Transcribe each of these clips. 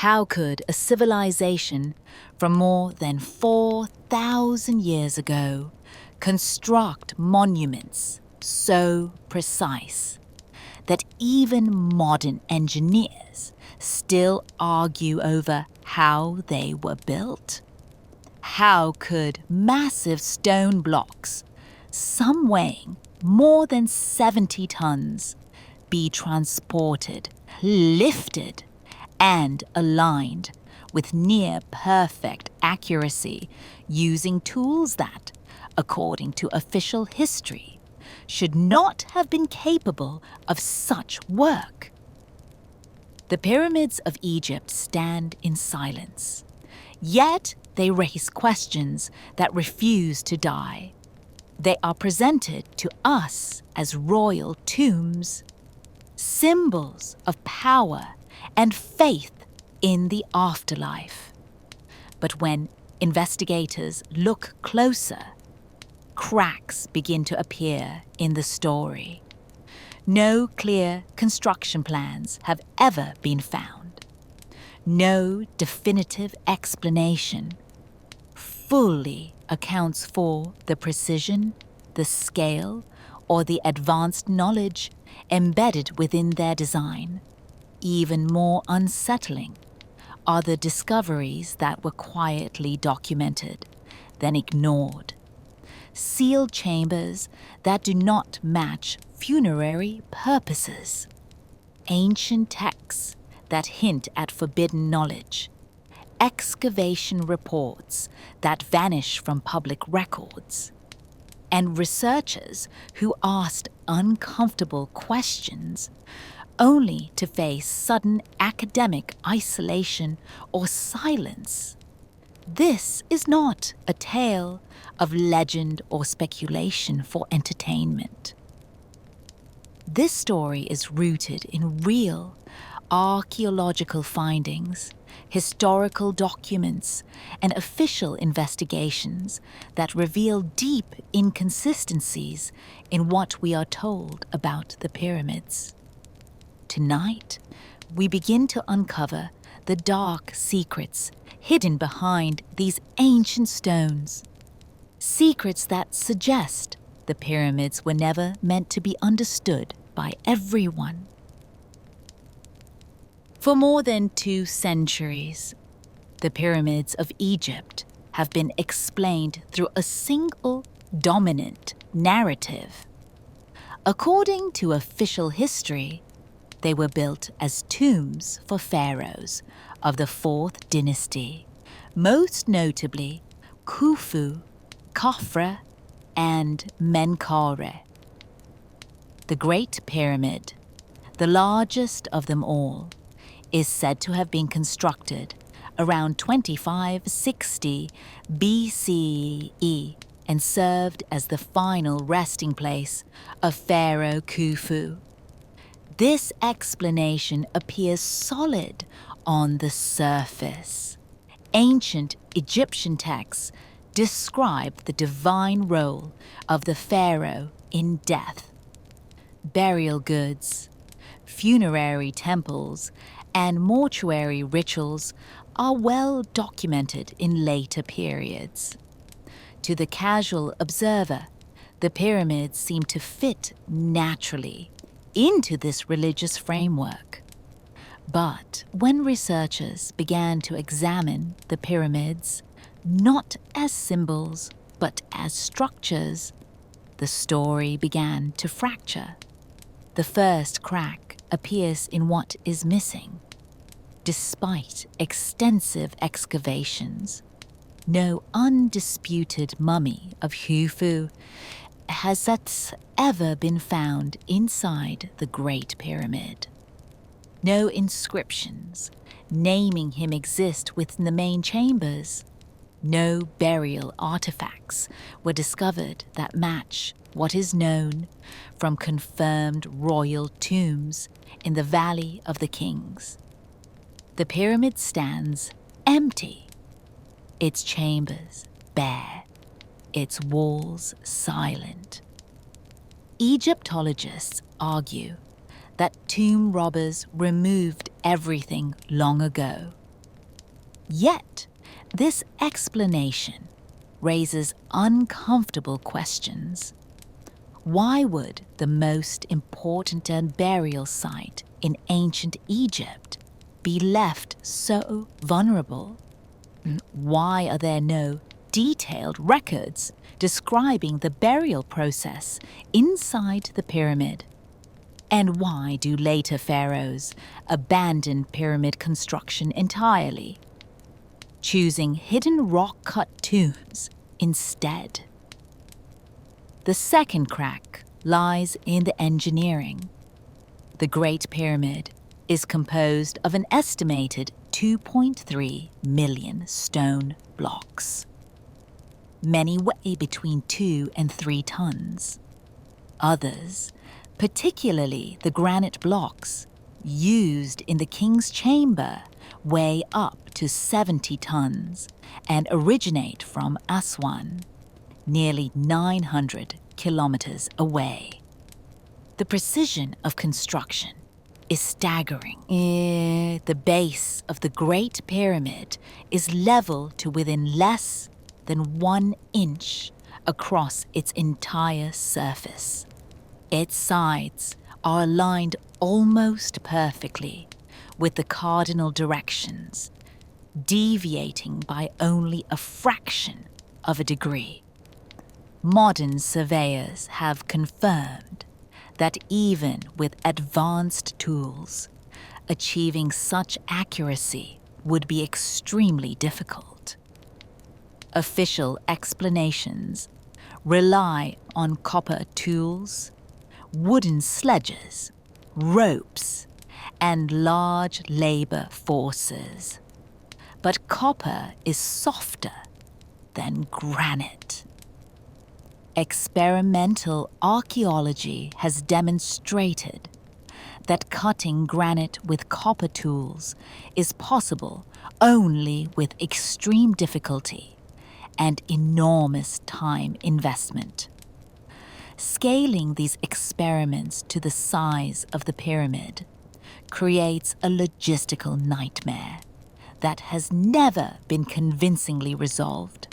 How could a civilization from more than 4,000 years ago construct monuments so precise that even modern engineers still argue over how they were built? How could massive stone blocks, some weighing more than 70 tons, be transported, lifted, and aligned with near-perfect accuracy using tools that, according to official history, should not have been capable of such work? The pyramids of Egypt stand in silence, yet they raise questions that refuse to die. They are presented to us as royal tombs, symbols of power and faith in the afterlife. But when investigators look closer, cracks begin to appear in the story. No clear construction plans have ever been found. No definitive explanation fully accounts for the precision, the scale, or the advanced knowledge embedded within their design. Even more unsettling are the discoveries that were quietly documented, then ignored. Sealed chambers that do not match funerary purposes. Ancient texts that hint at forbidden knowledge. Excavation reports that vanish from public records. And researchers who asked uncomfortable questions only to face sudden academic isolation or silence. This is not a tale of legend or speculation for entertainment. This story is rooted in real archaeological findings, historical documents, and official investigations that reveal deep inconsistencies in what we are told about the pyramids. Tonight, we begin to uncover the dark secrets hidden behind these ancient stones. Secrets that suggest the pyramids were never meant to be understood by everyone. For more than 2 centuries, the pyramids of Egypt have been explained through a single dominant narrative. According to official history, they were built as tombs for pharaohs of the 4th dynasty, most notably Khufu, Khafre, and Menkaure. The Great Pyramid, the largest of them all, is said to have been constructed around 2560 BCE and served as the final resting place of Pharaoh Khufu. This explanation appears solid on the surface. Ancient Egyptian texts describe the divine role of the pharaoh in death. Burial goods, funerary temples, and mortuary rituals are well documented in later periods. To the casual observer, the pyramids seem to fit naturally into this religious framework. But when researchers began to examine the pyramids, not as symbols, but as structures, the story began to fracture. The first crack appears in what is missing. Despite extensive excavations, no undisputed mummy of Khufu has thus ever been found inside the Great Pyramid. No inscriptions naming him exist within the main chambers. No burial artifacts were discovered that match what is known from confirmed royal tombs in the Valley of the Kings. The pyramid stands empty, its chambers bare, its walls silent. Egyptologists argue that tomb robbers removed everything long ago, Yet, this explanation raises uncomfortable questions. Why would the most important burial site in ancient Egypt be left so vulnerable? Why are there no detailed records describing the burial process inside the pyramid? And why do later pharaohs abandon pyramid construction entirely, choosing hidden rock-cut tombs instead? The second crack lies in the engineering. The Great Pyramid is composed of an estimated 2.3 million stone blocks. Many weigh between 2 and 3 tons. Others, particularly the granite blocks used in the king's chamber, weigh up to 70 tons and originate from Aswan, nearly 900 kilometers away. The precision of construction is staggering. The base of the Great Pyramid is level to within less than 1 inch across its entire surface. Its sides are aligned almost perfectly with the cardinal directions, deviating by only a fraction of a degree. Modern surveyors have confirmed that even with advanced tools, achieving such accuracy would be extremely difficult. Official explanations rely on copper tools, wooden sledges, ropes, and large labor forces. But copper is softer than granite. Experimental archaeology has demonstrated that cutting granite with copper tools is possible only with extreme difficulty and enormous time investment. Scaling these experiments to the size of the pyramid creates a logistical nightmare that has never been convincingly resolved.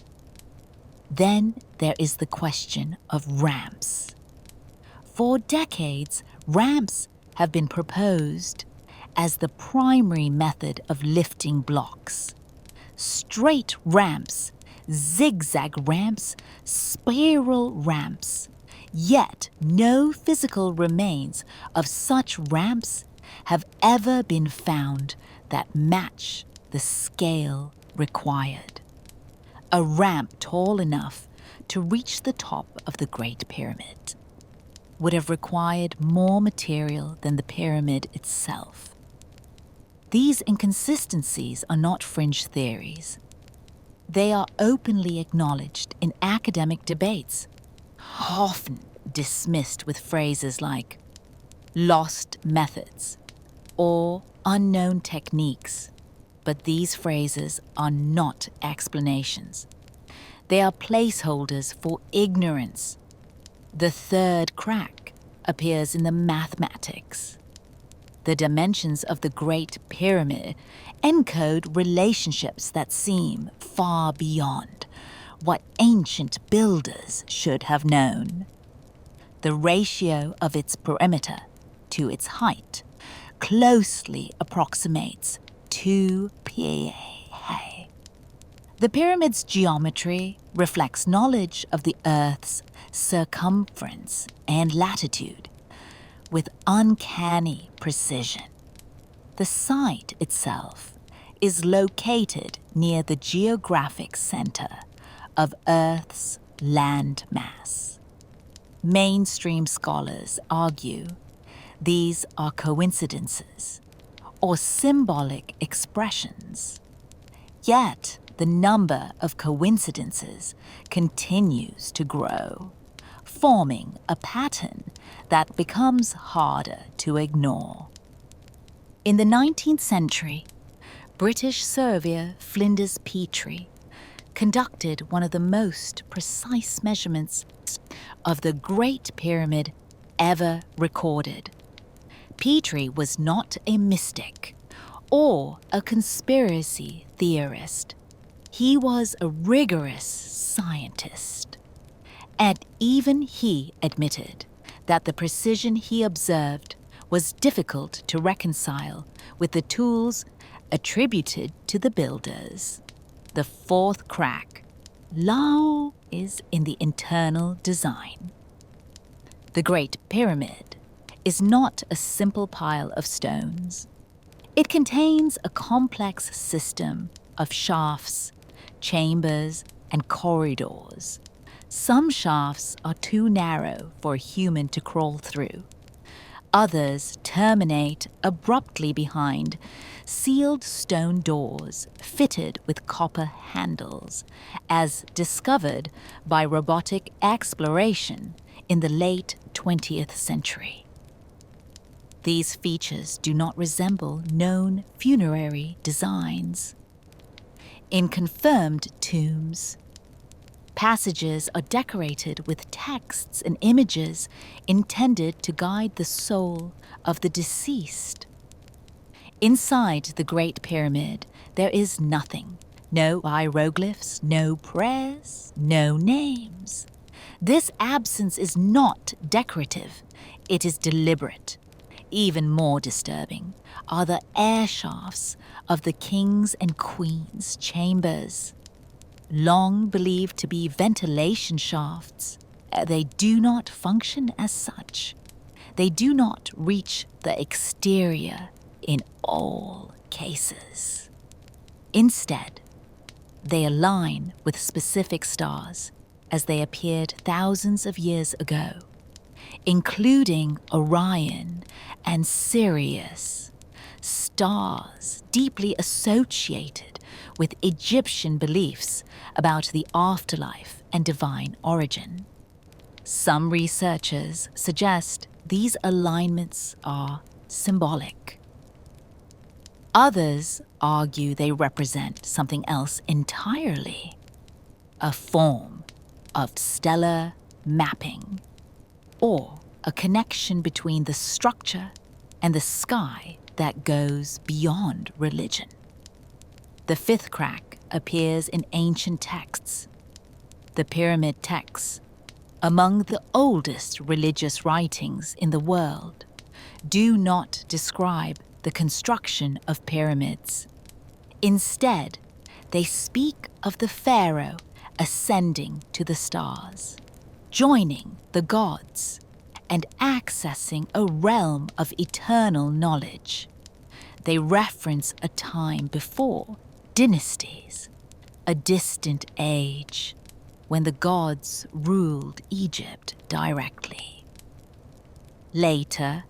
Then there is the question of ramps. For decades, ramps have been proposed as the primary method of lifting blocks. Straight ramps, zigzag ramps, spiral ramps. Yet no physical remains of such ramps have ever been found that match the scale required. A ramp tall enough to reach the top of the Great Pyramid would have required more material than the pyramid itself. These inconsistencies are not fringe theories. They are openly acknowledged in academic debates, often dismissed with phrases like lost methods or unknown techniques. But these phrases are not explanations. They are placeholders for ignorance. The third crack appears in the mathematics. The dimensions of the Great Pyramid encode relationships that seem far beyond what ancient builders should have known. The ratio of its perimeter to its height closely approximates 2 pa. The pyramid's geometry reflects knowledge of the Earth's circumference and latitude with uncanny precision. The site itself is located near the geographic center of Earth's landmass. Mainstream scholars argue these are coincidences or symbolic expressions. Yet, the number of coincidences continues to grow, forming a pattern that becomes harder to ignore. In the 19th century, British surveyor Flinders Petrie conducted one of the most precise measurements of the Great Pyramid ever recorded. Petrie was not a mystic or a conspiracy theorist. He was a rigorous scientist. And even he admitted that the precision he observed was difficult to reconcile with the tools attributed to the builders. The fourth crack is in the internal design. The Great Pyramid is not a simple pile of stones. It contains a complex system of shafts, chambers, and corridors. Some shafts are too narrow for a human to crawl through. Others terminate abruptly behind sealed stone doors fitted with copper handles, as discovered by robotic exploration in the late 20th century. These features do not resemble known funerary designs. In confirmed tombs, passages are decorated with texts and images intended to guide the soul of the deceased. Inside the Great Pyramid, there is nothing. No hieroglyphs, no prayers, no names. This absence is not decorative, it is deliberate. Even more disturbing are the air shafts of the kings and queens' chambers. Long believed to be ventilation shafts, they do not function as such. They do not reach the exterior in all cases. Instead, they align with specific stars as they appeared thousands of years ago, including Orion and Sirius, stars deeply associated with Egyptian beliefs about the afterlife and divine origin. Some researchers suggest these alignments are symbolic. Others argue they represent something else entirely, a form of stellar mapping, or a connection between the structure and the sky that goes beyond religion. The fifth crack appears in ancient texts. The pyramid texts, among the oldest religious writings in the world, do not describe the construction of pyramids. Instead, they speak of the pharaoh ascending to the stars, joining the gods, and accessing a realm of eternal knowledge. They reference a time before dynasties, a distant age when the gods ruled Egypt directly. Later,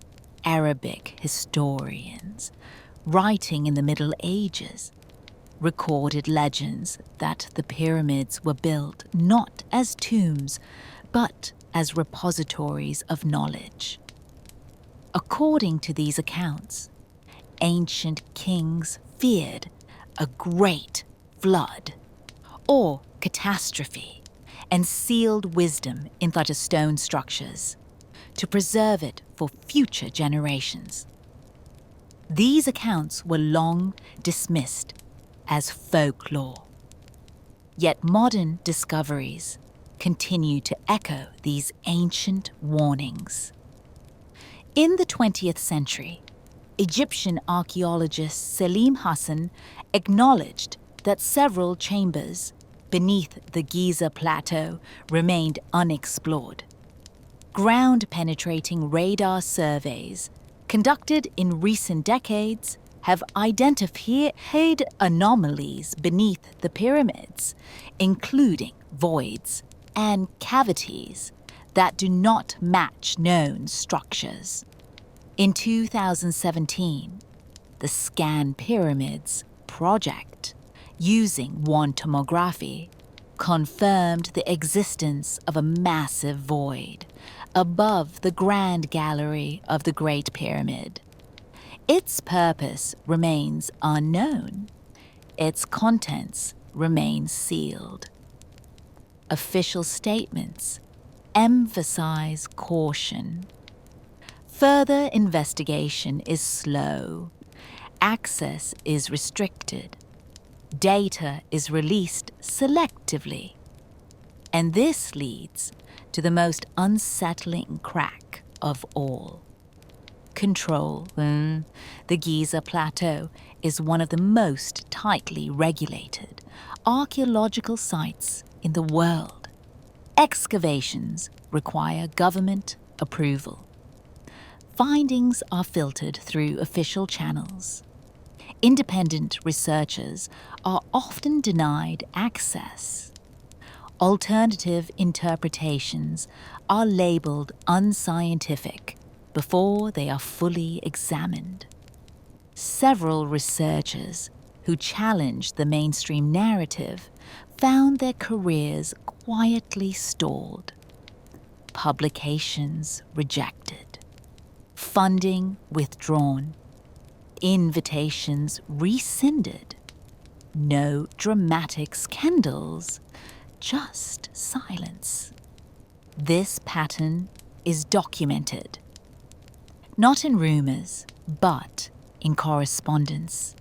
Arabic historians, writing in the Middle Ages, recorded legends that the pyramids were built not as tombs, but as repositories of knowledge. According to these accounts, ancient kings feared a great flood or catastrophe and sealed wisdom in such stone structures to preserve it for future generations. These accounts were long dismissed as folklore. Yet modern discoveries continue to echo these ancient warnings. In the 20th century, Egyptian archaeologist Selim Hassan acknowledged that several chambers beneath the Giza plateau remained unexplored. Ground-penetrating radar surveys conducted in recent decades have identified anomalies beneath the pyramids, including voids and cavities that do not match known structures. In 2017, the Scan Pyramids project, using one tomography, confirmed the existence of a massive void above the Grand Gallery of the Great Pyramid. Its purpose remains unknown. Its contents remain sealed. Official statements emphasize caution. Further investigation is slow, access is restricted, data is released selectively, and this leads to the most unsettling crack of all. Control. The Giza Plateau is one of the most tightly regulated archaeological sites in the world. Excavations require government approval. Findings are filtered through official channels. Independent researchers are often denied access. Alternative interpretations are labeled unscientific before they are fully examined. Several researchers who challenged the mainstream narrative found their careers quietly stalled. Publications rejected. Funding withdrawn. Invitations rescinded. No dramatic scandals, just silence. This pattern is documented, not in rumors, but in correspondence,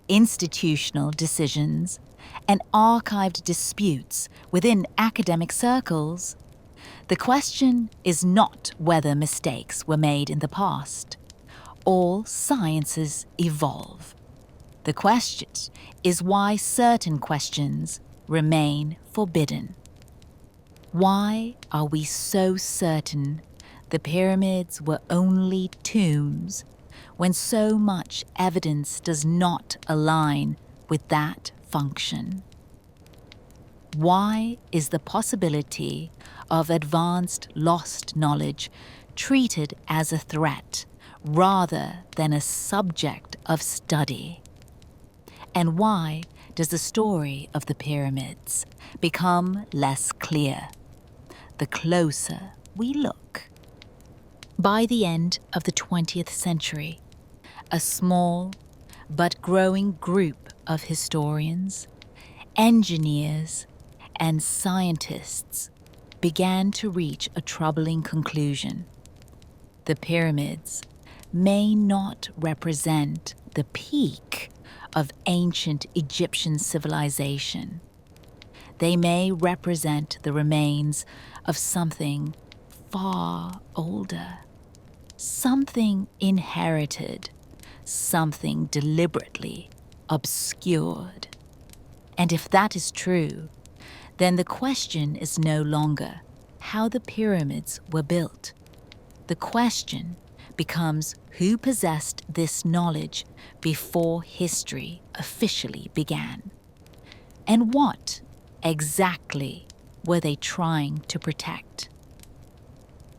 institutional decisions, and archived disputes within academic circles. The question is not whether mistakes were made in the past. All sciences evolve. The question is why certain questions remain forbidden. Why are we so certain the pyramids were only tombs when so much evidence does not align with that function? Why is the possibility of advanced lost knowledge treated as a threat rather than a subject of study? And why does the story of the pyramids become less clear the closer we look? By the end of the 20th century, a small but growing group of historians, engineers, and scientists began to reach a troubling conclusion. The pyramids may not represent the peak of ancient Egyptian civilization. They may represent the remains of something far older, something inherited, something deliberately obscured. And if that is true, then the question is no longer how the pyramids were built. The question becomes who possessed this knowledge before history officially began. And what exactly were they trying to protect?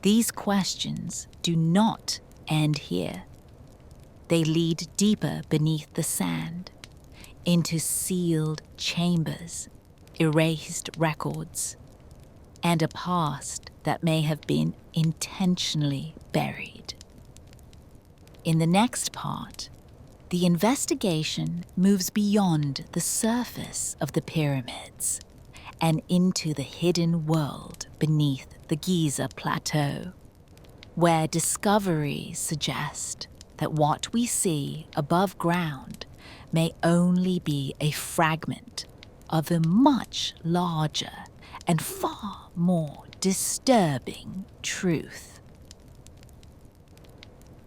These questions do not end here. They lead deeper beneath the sand, into sealed chambers, erased records, and a past that may have been intentionally buried. In the next part, the investigation moves beyond the surface of the pyramids and into the hidden world beneath the Giza Plateau, where discoveries suggest that what we see above ground may only be a fragment of a much larger and far more disturbing truth.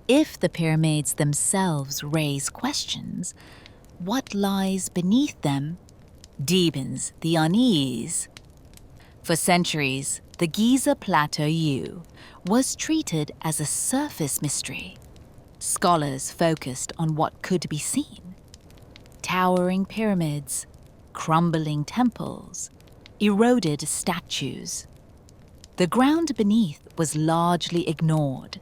If the pyramids themselves raise questions, what lies beneath them deepens the unease. For centuries, the Giza Plateau was treated as a surface mystery. Scholars focused on what could be seen: towering pyramids, crumbling temples, eroded statues. The ground beneath was largely ignored,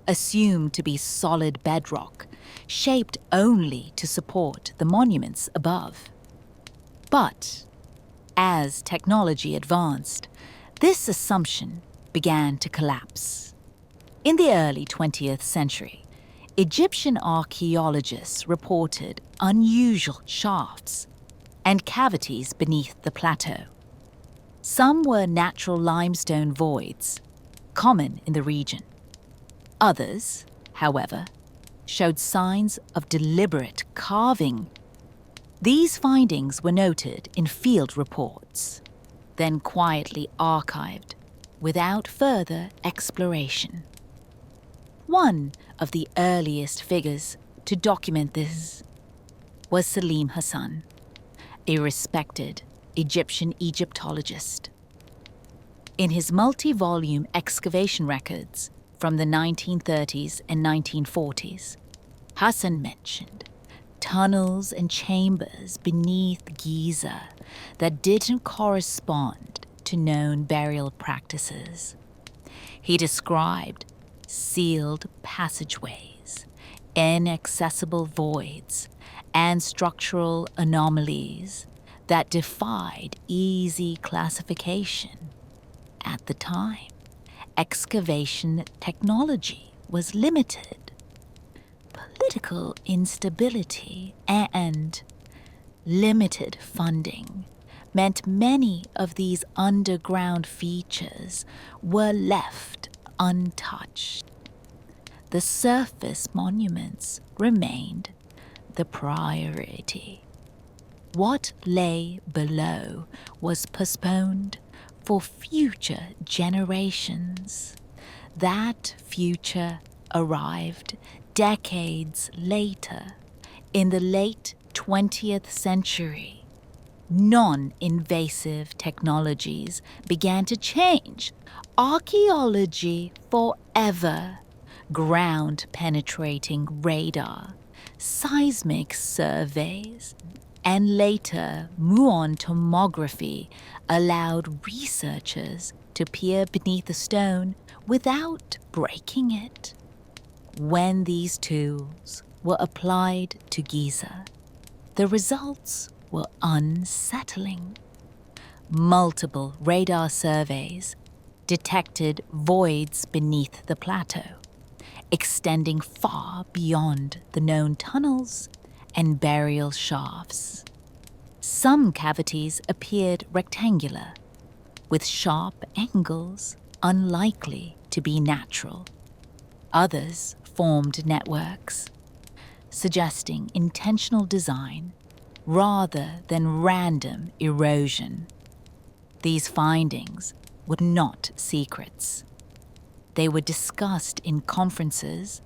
assumed to be solid bedrock, shaped only to support the monuments above. But as technology advanced, this assumption began to collapse. In the early 20th century, Egyptian archaeologists reported unusual shafts and cavities beneath the plateau. Some were natural limestone voids, common in the region. Others, however, showed signs of deliberate carving. These findings were noted in field reports, then quietly archived without further exploration. One of the earliest figures to document this was Salim Hassan, a respected Egyptian Egyptologist. In his multi-volume excavation records from the 1930s and 1940s, Hassan mentioned tunnels and chambers beneath Giza that didn't correspond to known burial practices. He described sealed passageways, inaccessible voids, and structural anomalies that defied easy classification. At the time, excavation technology was limited. Political instability and limited funding meant many of these underground features were left untouched. The surface monuments remained the priority. What lay below was postponed for future generations. That future arrived decades later, in the late 20th century. Non-invasive technologies began to change archaeology forever. Ground-penetrating radar, seismic surveys, and later muon tomography allowed researchers to peer beneath the stone without breaking it. When these tools were applied to Giza, the results were unsettling. Multiple radar surveys detected voids beneath the plateau, extending far beyond the known tunnels and burial shafts. Some cavities appeared rectangular, with sharp angles unlikely to be natural. Others formed networks, suggesting intentional design rather than random erosion. These findings were not secrets. They were discussed in conferences,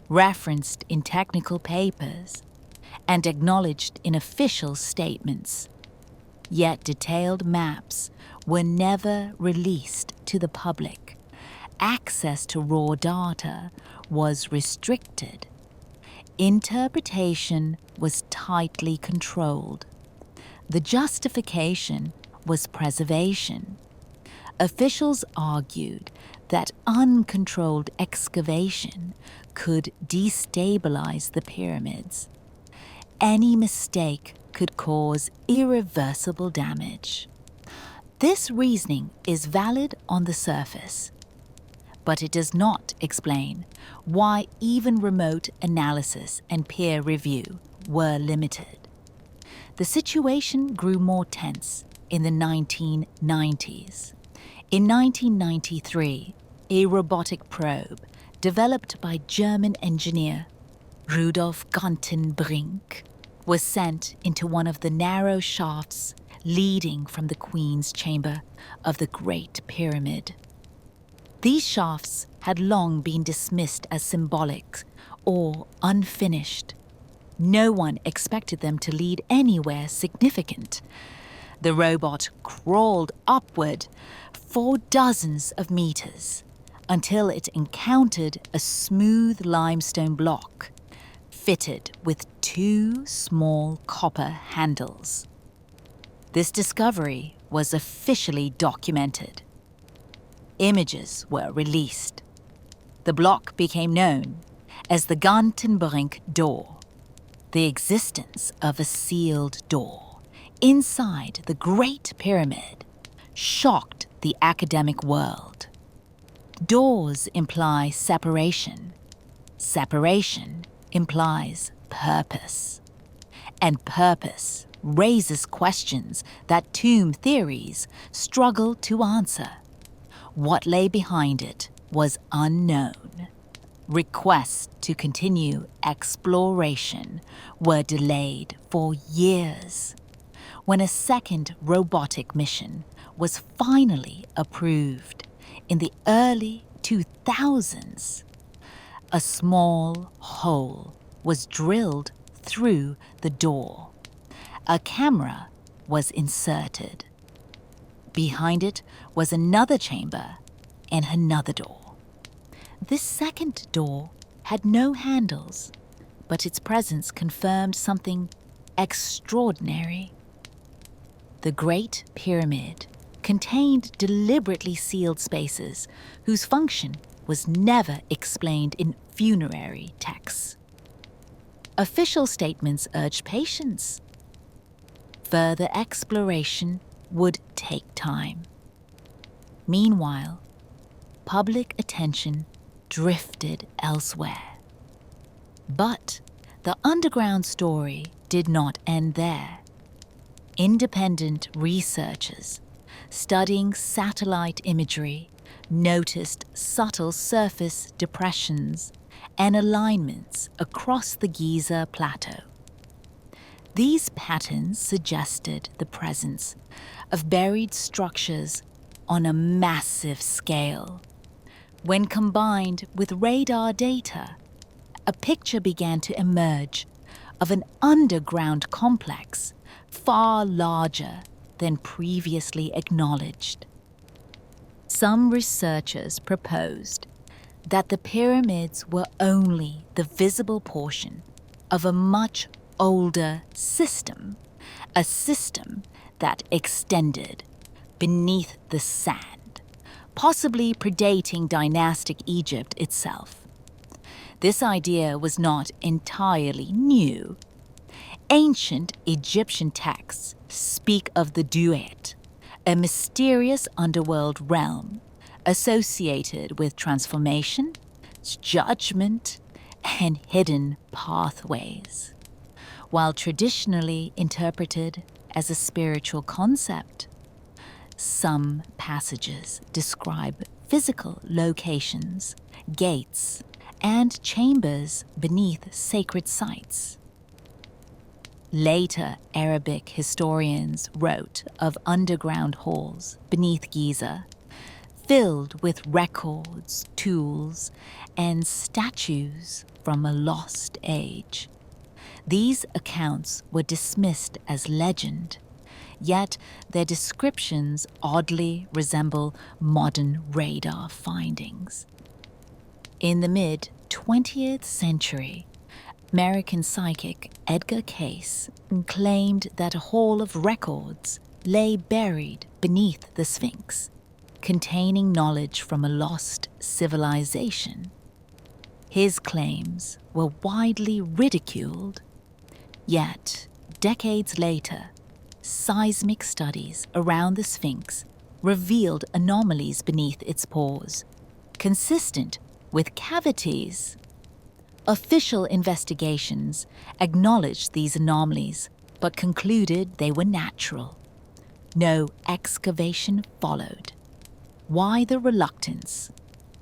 referenced in technical papers, and acknowledged in official statements. Yet detailed maps were never released to the public. Access to raw data was restricted. Interpretation was tightly controlled. The justification was preservation. Officials argued that uncontrolled excavation could destabilize the pyramids. Any mistake could cause irreversible damage. This reasoning is valid on the surface, but it does not explain why even remote analysis and peer review were limited. The situation grew more tense in the 1990s. In 1993, a robotic probe developed by German engineer Rudolf Gantenbrink was sent into one of the narrow shafts leading from the Queen's Chamber of the Great Pyramid. These shafts had long been dismissed as symbolic or unfinished. No one expected them to lead anywhere significant. The robot crawled upward for dozens of meters until it encountered a smooth limestone block fitted with two small copper handles. This discovery was officially documented. Images were released. The block became known as the Gantenbrink door, the existence of a sealed door inside the Great Pyramid shocked the academic world. Doors imply separation. Separation implies purpose. And purpose raises questions that tomb theories struggle to answer. What lay behind it was unknown. Requests to continue exploration were delayed for years. When a second robotic mission was finally approved in the early 2000s, a small hole was drilled through the door. A camera was inserted. Behind it was another chamber and another door. This second door had no handles, but its presence confirmed something extraordinary. The Great Pyramid contained deliberately sealed spaces whose function was never explained in funerary texts. Official statements urged patience. Further exploration would take time. Meanwhile, public attention drifted elsewhere. But the underground story did not end there. Independent researchers studying satellite imagery noticed subtle surface depressions and alignments across the Giza plateau. These patterns suggested the presence of buried structures on a massive scale. When combined with radar data, a picture began to emerge of an underground complex far larger than previously acknowledged. Some researchers proposed that the pyramids were only the visible portion of a much older system, a system that extended beneath the sand, possibly predating dynastic Egypt itself. This idea was not entirely new. Ancient Egyptian texts speak of the Duat, a mysterious underworld realm associated with transformation, judgment, and hidden pathways. While traditionally interpreted as a spiritual concept, some passages describe physical locations, gates, and chambers beneath sacred sites. Later Arabic historians wrote of underground halls beneath Giza, filled with records, tools, and statues from a lost age. These accounts were dismissed as legend, yet their descriptions oddly resemble modern radar findings. In the mid-20th century, American psychic Edgar Cayce claimed that a hall of records lay buried beneath the Sphinx, containing knowledge from a lost civilization. His claims were widely ridiculed, yet decades later, seismic studies around the Sphinx revealed anomalies beneath its pores, consistent with cavities. Official investigations acknowledged these anomalies, but concluded they were natural. No excavation followed. Why the reluctance?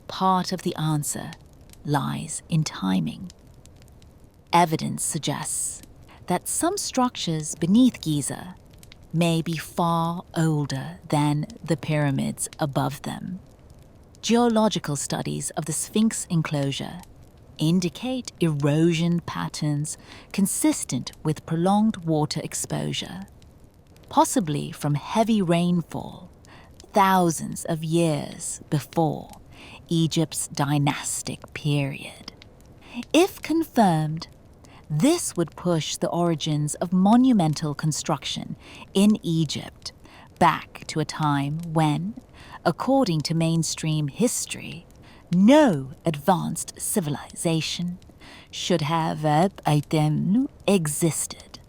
Part of the answer lies in timing. Evidence suggests that some structures beneath Giza may be far older than the pyramids above them. Geological studies of the Sphinx enclosure indicate erosion patterns consistent with prolonged water exposure, possibly from heavy rainfall thousands of years before Egypt's dynastic period. If confirmed, this would push the origins of monumental construction in Egypt back to a time when, according to mainstream history, no advanced civilization should have existed.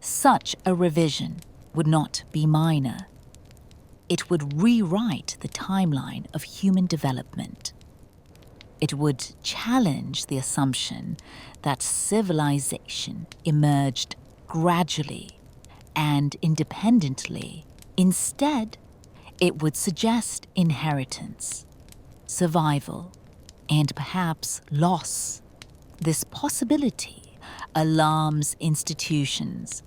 Such a revision would not be minor. It would rewrite the timeline of human development. It would challenge the assumption that civilization emerged gradually and independently. Instead, it would suggest inheritance, survival, and perhaps loss. This possibility alarms institutions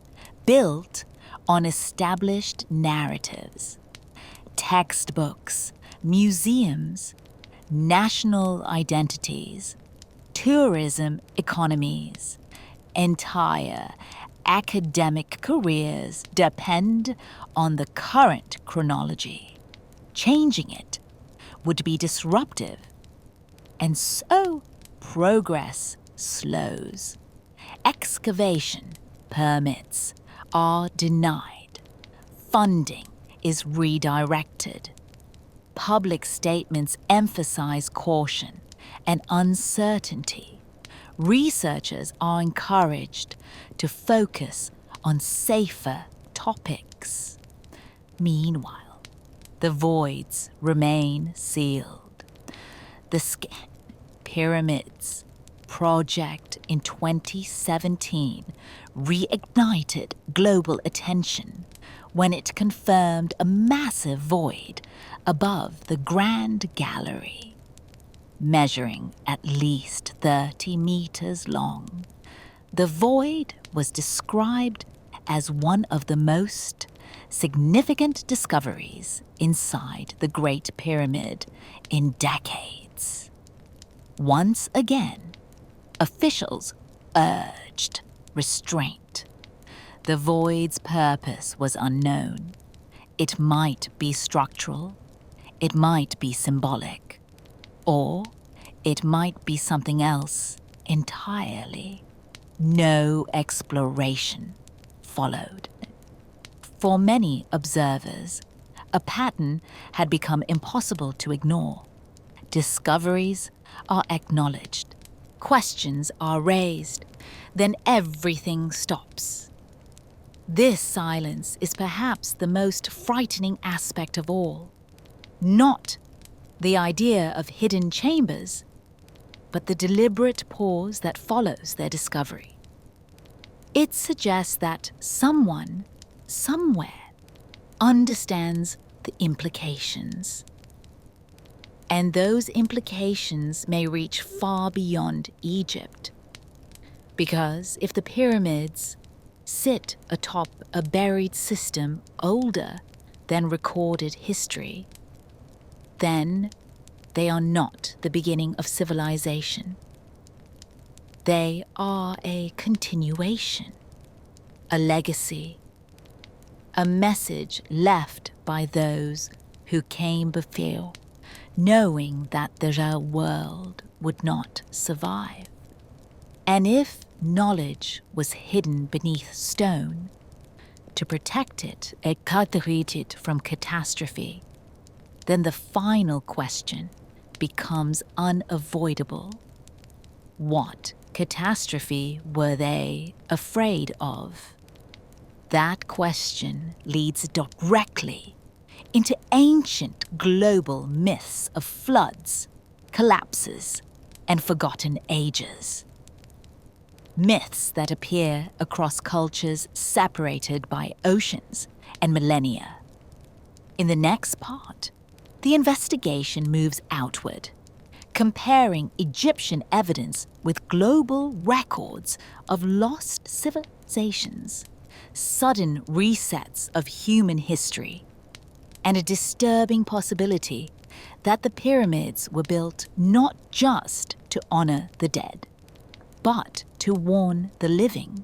built on established narratives, textbooks, museums, national identities, tourism economies. Entire academic careers depend on the current chronology. Changing it would be disruptive, and so progress slows. Excavation permits are denied. Funding is redirected. Public statements emphasize caution and uncertainty. Researchers are encouraged to focus on safer topics. Meanwhile, the voids remain sealed. The Pyramids project in 2017 reignited global attention when it confirmed a massive void above the Grand Gallery, measuring at least 30 meters long. The void was described as one of the most significant discoveries inside the Great Pyramid in decades. Once again, officials urged restraint. The void's purpose was unknown. It might be structural, it might be symbolic, or it might be something else entirely. No exploration followed. For many observers, a pattern had become impossible to ignore. Discoveries are acknowledged, questions are raised, then everything stops. This silence is perhaps the most frightening aspect of all. Not the idea of hidden chambers, but the deliberate pause that follows their discovery. It suggests that someone, somewhere, understands the implications. And those implications may reach far beyond Egypt. Because if the pyramids sit atop a buried system older than recorded history, then they are not the beginning of civilization. They are a continuation, a legacy, a message left by those who came before, knowing that the real world would not survive. And if knowledge was hidden beneath stone, to protect it and guard it from catastrophe, then the final question becomes unavoidable. What catastrophe were they afraid of? That question leads directly into ancient global myths of floods, collapses, and forgotten ages. Myths that appear across cultures separated by oceans and millennia. In the next part, the investigation moves outward, comparing Egyptian evidence with global records of lost civilizations, sudden resets of human history, and a disturbing possibility that the pyramids were built not just to honor the dead, but to warn the living.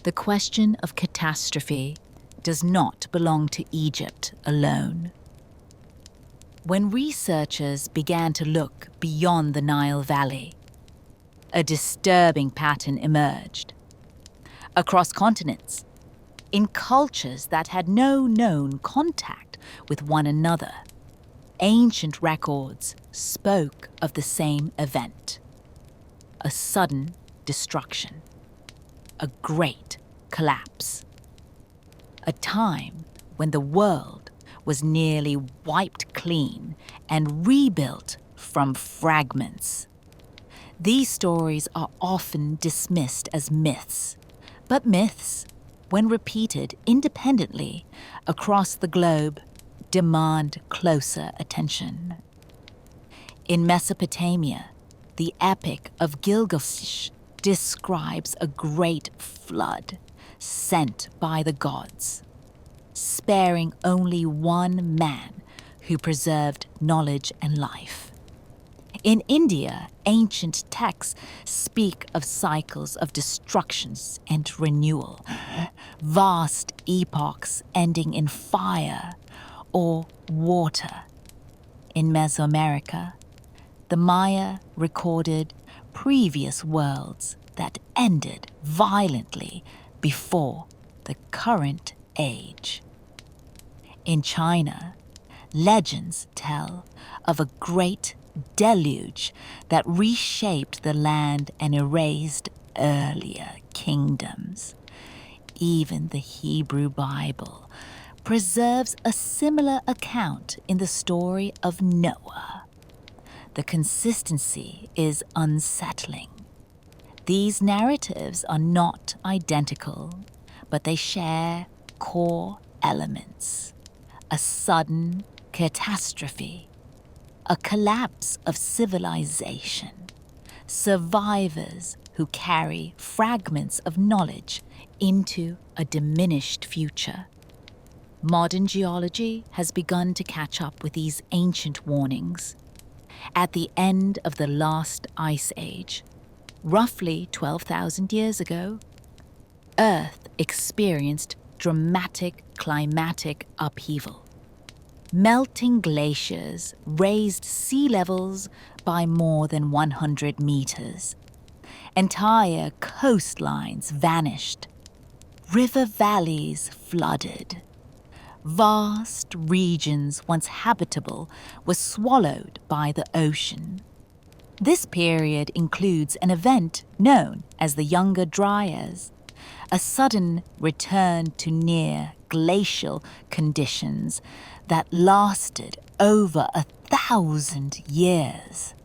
The question of catastrophe does not belong to Egypt alone. When researchers began to look beyond the Nile Valley, a disturbing pattern emerged. Across continents, in cultures that had no known contact with one another, ancient records spoke of the same event. A sudden destruction, a great collapse, a time when the world was nearly wiped clean and rebuilt from fragments. These stories are often dismissed as myths, but myths, when repeated independently across the globe, demand closer attention. In Mesopotamia, the Epic of Gilgamesh describes a great flood sent by the gods, sparing only one man who preserved knowledge and life. In India, ancient texts speak of cycles of destructions and renewal, vast epochs ending in fire or water. In Mesoamerica, the Maya recorded previous worlds that ended violently before the current age. In China, legends tell of a great deluge that reshaped the land and erased earlier kingdoms. Even the Hebrew Bible preserves a similar account in the story of Noah. The consistency is unsettling. These narratives are not identical, but they share core elements: a sudden catastrophe, a collapse of civilization, survivors who carry fragments of knowledge into a diminished future. Modern geology has begun to catch up with these ancient warnings. At the end of the last ice age, roughly 12,000 years ago, Earth experienced dramatic climatic upheaval. Melting glaciers raised sea levels by more than 100 meters. Entire coastlines vanished. River valleys flooded. Vast regions once habitable were swallowed by the ocean. This period includes an event known as the Younger Dryas, a sudden return to near glacial conditions that lasted over 1,000 years.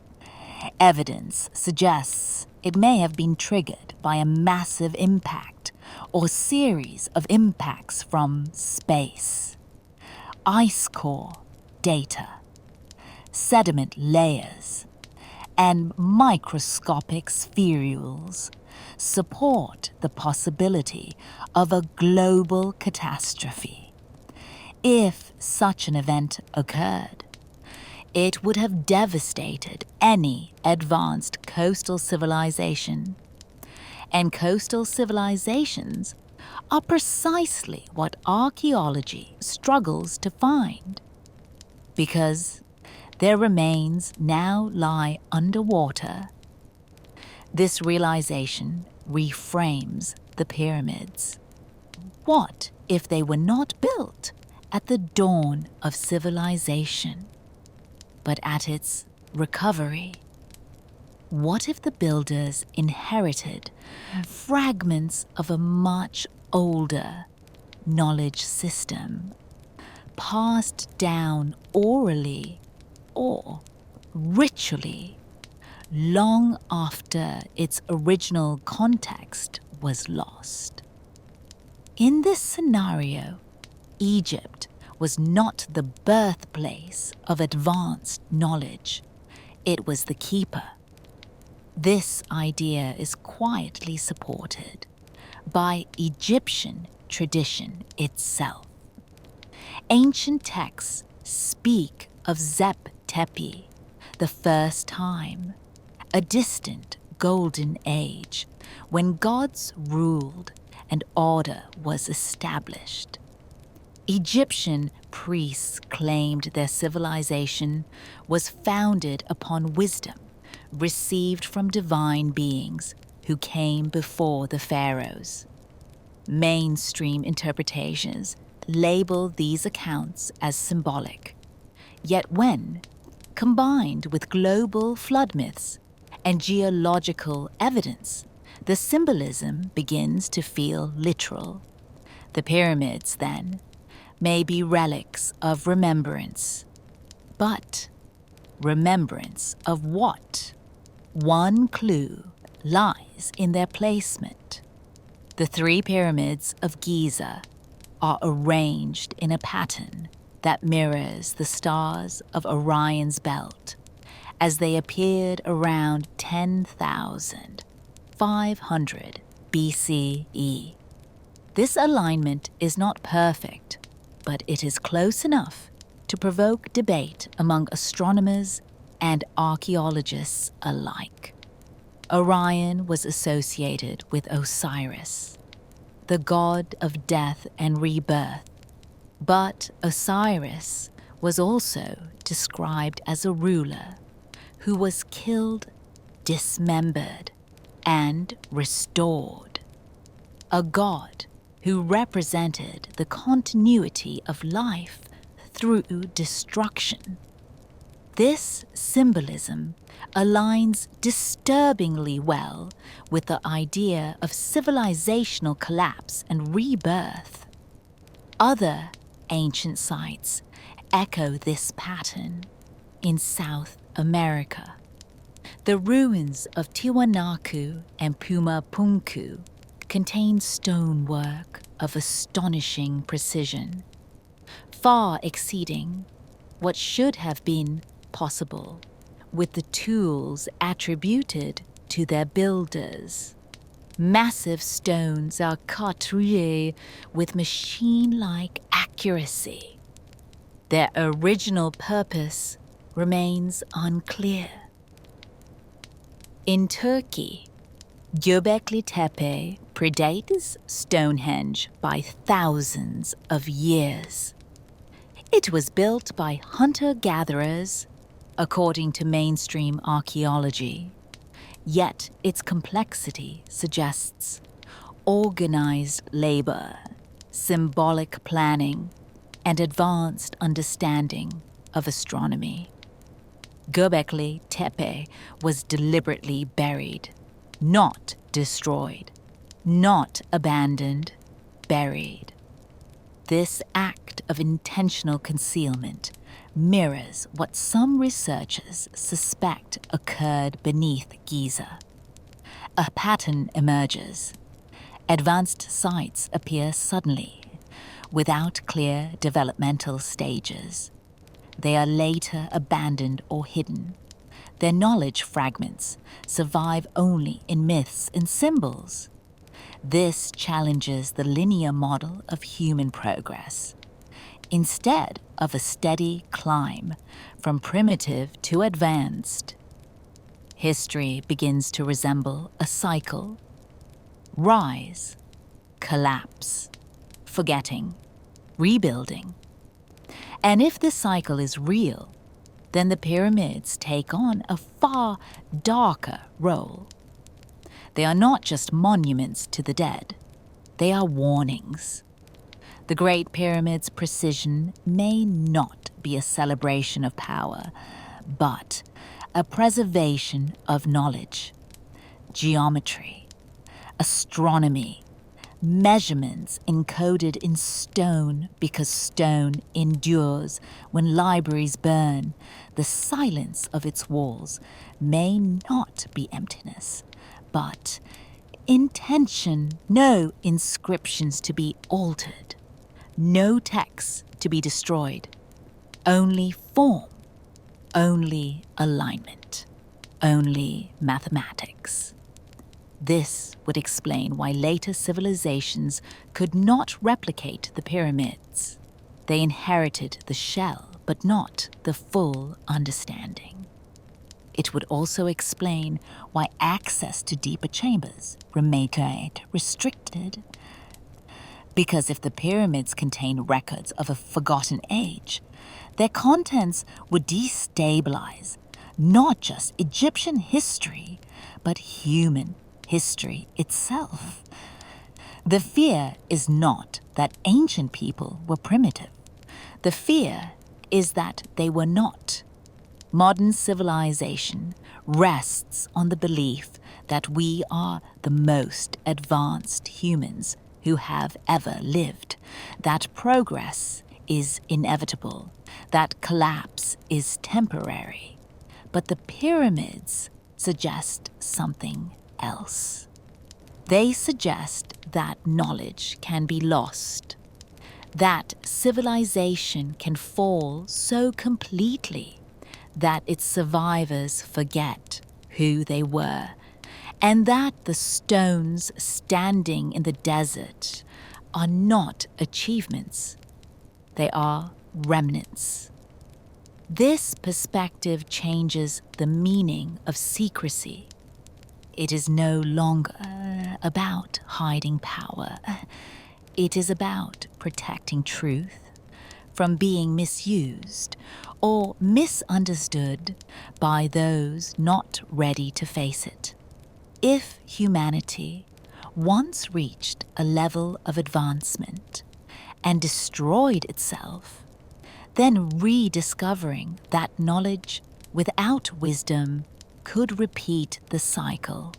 Evidence suggests it may have been triggered by a massive impact or series of impacts from space. Ice core data, sediment layers, and microscopic spherules support the possibility of a global catastrophe. If such an event occurred, it would have devastated any advanced coastal civilization. And coastal civilizations are precisely what archaeology struggles to find, because their remains now lie underwater. This realization reframes the pyramids. What if they were not built at the dawn of civilization, but at its recovery? What if the builders inherited fragments of a much older knowledge system, passed down orally or ritually long after its original context was lost? In this scenario, Egypt was not the birthplace of advanced knowledge. It was the keeper. This idea is quietly supported by Egyptian tradition itself. Ancient texts speak of Zep Tepi, the first time, a distant golden age when gods ruled and order was established. Egyptian priests claimed their civilization was founded upon wisdom received from divine beings who came before the pharaohs. Mainstream interpretations label these accounts as symbolic, yet when combined with global flood myths and geological evidence, the symbolism begins to feel literal. The pyramids, then, may be relics of remembrance, but remembrance of what? One clue lies in their placement. The three pyramids of Giza are arranged in a pattern that mirrors the stars of Orion's belt, as they appeared around 10,500 BCE. This alignment is not perfect, but it is close enough to provoke debate among astronomers and archaeologists alike. Orion was associated with Osiris, the god of death and rebirth, but Osiris was also described as a ruler who was killed, dismembered, and restored. A god who represented the continuity of life through destruction. This symbolism aligns disturbingly well with the idea of civilizational collapse and rebirth. Other ancient sites echo this pattern in South America. The ruins of Tiwanaku and Pumapunku contain stonework of astonishing precision, far exceeding what should have been possible with the tools attributed to their builders. Massive stones are cartouillés with machine-like accuracy. Their original purpose remains unclear. In Turkey, Göbekli Tepe predates Stonehenge by thousands of years. It was built by hunter-gatherers, according to mainstream archaeology, yet its complexity suggests organized labor, symbolic planning, and advanced understanding of astronomy. Göbekli Tepe was deliberately buried, not destroyed, not abandoned, buried. This act of intentional concealment mirrors what some researchers suspect occurred beneath Giza. A pattern emerges. Advanced sites appear suddenly, without clear developmental stages. They are later abandoned or hidden. Their knowledge fragments survive only in myths and symbols. This challenges the linear model of human progress. Instead of a steady climb from primitive to advanced, history begins to resemble a cycle: rise, collapse, forgetting, rebuilding. And if this cycle is real, then the pyramids take on a far darker role. They are not just monuments to the dead, they are warnings. The Great Pyramid's precision may not be a celebration of power, but a preservation of knowledge, geometry, astronomy, measurements encoded in stone because stone endures when libraries burn. The silence of its walls may not be emptiness, but intention. No inscriptions to be altered, no texts to be destroyed, only form, only alignment, only mathematics. This would explain why later civilizations could not replicate the pyramids. They inherited the shell, but not the full understanding. It would also explain why access to deeper chambers remained restricted. Because if the pyramids contain records of a forgotten age, their contents would destabilize not just Egyptian history, but human history itself. The fear is not that ancient people were primitive. The fear is that they were not. Modern civilization rests on the belief that we are the most advanced humans who have ever lived, that progress is inevitable, that collapse is temporary. But the pyramids suggest something else. They suggest that knowledge can be lost, that civilization can fall so completely that its survivors forget who they were, and that the stones standing in the desert are not achievements, they are remnants. This perspective changes the meaning of secrecy. It is no longer about hiding power. It is about protecting truth from being misused or misunderstood by those not ready to face it. If humanity once reached a level of advancement and destroyed itself, then rediscovering that knowledge without wisdom could repeat the cycle.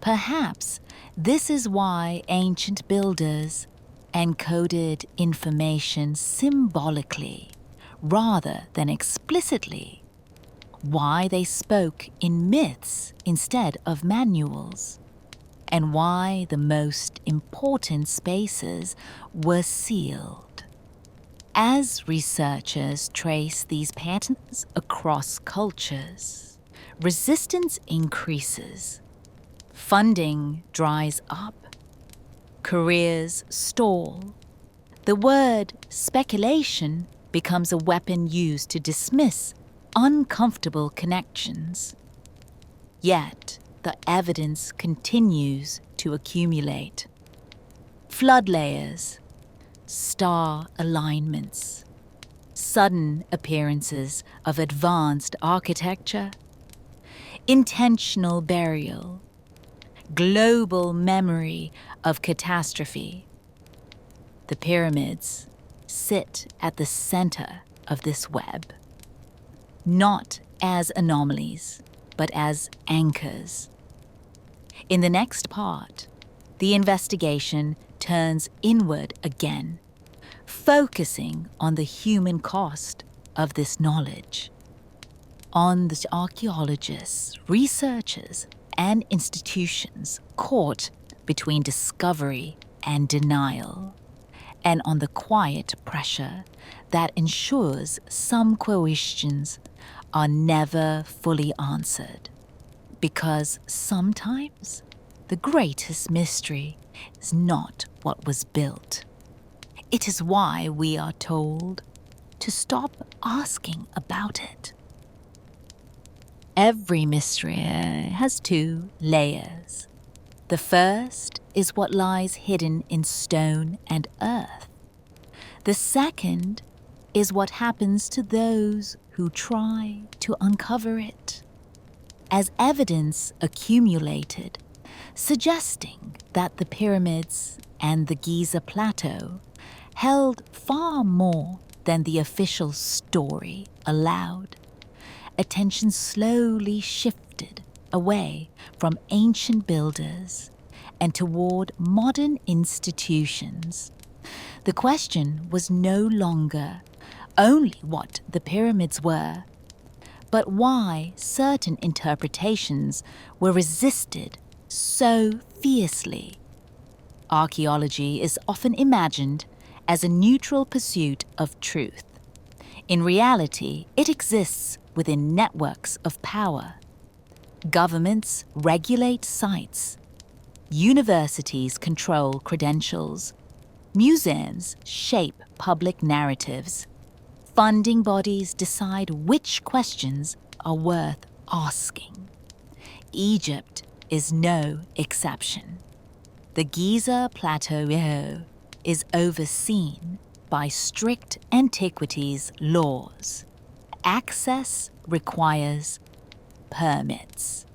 Perhaps this is why ancient builders encoded information symbolically rather than explicitly, why they spoke in myths instead of manuals, and why the most important spaces were sealed. As researchers trace these patterns across cultures, resistance increases, funding dries up, careers stall. The word speculation becomes a weapon used to dismiss uncomfortable connections. Yet, the evidence continues to accumulate. Flood layers, star alignments, sudden appearances of advanced architecture, intentional burial, global memory of catastrophe. The pyramids sit at the center of this web, not as anomalies, but as anchors. In the next part, the investigation turns inward again, focusing on the human cost of this knowledge, on the archaeologists, researchers, and institutions caught between discovery and denial, and on the quiet pressure that ensures some questions are never fully answered. Because sometimes the greatest mystery is not what was built. It is why we are told to stop asking about it. Every mystery has two layers. The first is what lies hidden in stone and earth. The second is what happens to those who try to uncover it. As evidence accumulated, suggesting that the pyramids and the Giza Plateau held far more than the official story allowed, attention slowly shifted away from ancient builders and toward modern institutions. The question was no longer only what the pyramids were, but why certain interpretations were resisted so fiercely. Archaeology is often imagined as a neutral pursuit of truth. In reality, it exists within networks of power. Governments regulate sites. Universities control credentials. Museums shape public narratives. Funding bodies decide which questions are worth asking. Egypt is no exception. The Giza Plateau is overseen by strict antiquities laws. Access requires permits.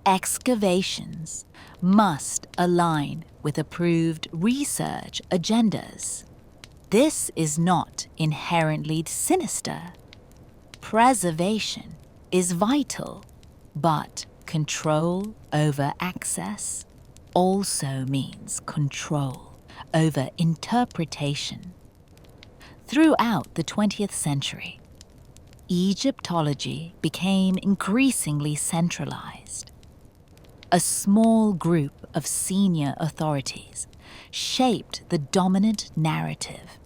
Excavations must align with approved research agendas. This is not inherently sinister. Preservation is vital, but control over access also means control over interpretation. Throughout the 20th century, Egyptology became increasingly centralized. A small group of senior authorities shaped the dominant narrative.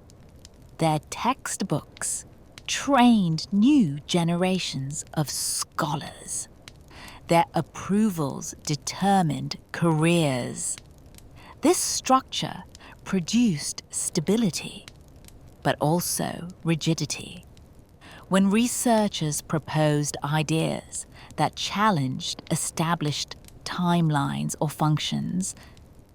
Their textbooks, trained new generations of scholars. Their approvals determined careers. This structure produced stability, but also rigidity. When researchers proposed ideas that challenged established timelines or functions,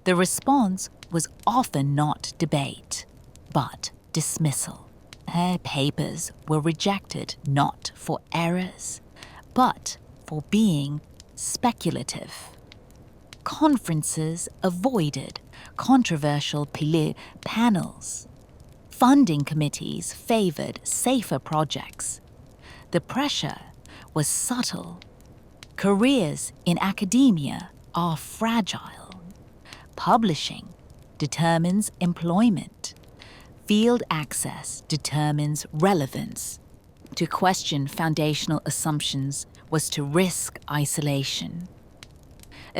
the response was often not debate, but dismissal. Her papers were rejected not for errors, but for being speculative. Conferences avoided controversial panels. Funding committees favored safer projects. The pressure was subtle. Careers in academia are fragile. Publishing determines employment. Field access determines relevance. To question foundational assumptions was to risk isolation.